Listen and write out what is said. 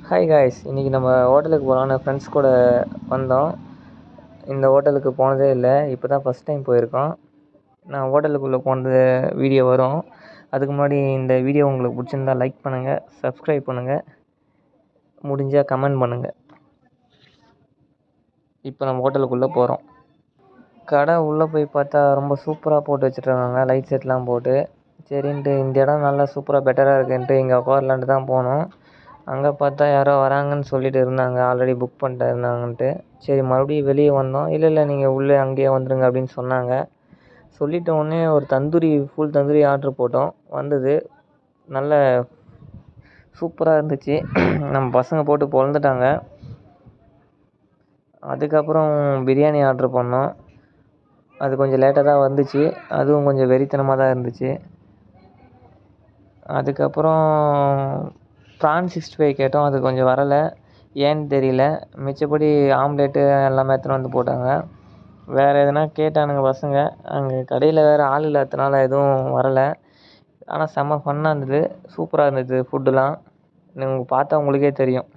Hi guys, இன்றைக்கி நம்ம ஹோட்டலுக்கு போகலான்னு ஃப்ரெண்ட்ஸ் கூட வந்தோம். இந்த ஹோட்டலுக்கு போனதே இல்லை, இப்போ தான் ஃபஸ்ட் டைம் போயிருக்கோம். நான் ஹோட்டலுக்குள்ளே போனது வீடியோ வரும். அதுக்கு முன்னாடி இந்த வீடியோ உங்களுக்கு பிடிச்சிருந்தா லைக் பண்ணுங்கள், சப்ஸ்கிரைப் பண்ணுங்கள், முடிஞ்சால் கமெண்ட் பண்ணுங்கள். இப்போ நம்ம ஹோட்டலுக்குள்ளே போகிறோம். கடை உள்ளே போய் பார்த்தா ரொம்ப சூப்பராக போட்டு வச்சுட்ருக்காங்க, லைட் செட்லாம் போட்டு. சரின்ட்டு இந்த இடம் நல்லா சூப்பராக பெட்டராக இருக்குன்ட்டு இங்கே உட்காரலான்ட்டு தான் போனோம். அங்கே பார்த்தா யாரோ வராங்கன்னு சொல்லிட்டு இருந்தாங்க, ஆல்ரெடி புக் பண்ணிட்டு இருந்தாங்கன்ட்டு. சரி மறுபடியும் வெளியே வந்தோம். இல்லை நீங்கள் உள்ளே அங்கேயே வந்துடுங்க அப்படின்னு சொன்னாங்க. சொல்லிட்ட உடனே ஒரு ஃபுல் தந்தூரி ஆர்ட்ரு போட்டோம். வந்தது நல்ல சூப்பராக இருந்துச்சு. நம்ம பசங்க போட்டு பொழந்துட்டாங்க. அதுக்கப்புறம் பிரியாணி ஆர்ட்ரு பண்ணோம். அது கொஞ்சம் லேட்டாக தான் வந்துச்சு, அதுவும் கொஞ்சம் வெறித்தனமாக தான் இருந்துச்சு. அதுக்கப்புறம் ப்ரான் 65 கேட்டோம், அது கொஞ்சம் வரலை, ஏன்னு தெரியல. மிச்சப்படி ஆம்லேட்டு எல்லாமே எடுத்துன்னு வந்து போட்டாங்க. வேறு எதுனா கேட்டானுங்க பசங்க. அங்கே கடையில் வேறு ஆள் இல்லாததுனால எதுவும் வரலை. ஆனால் செம்ம ஃபன்னாக இருந்தது, சூப்பராக இருந்தது ஃபுட்டுலாம். நீங்கள் பார்த்தா உங்களுக்கே தெரியும்.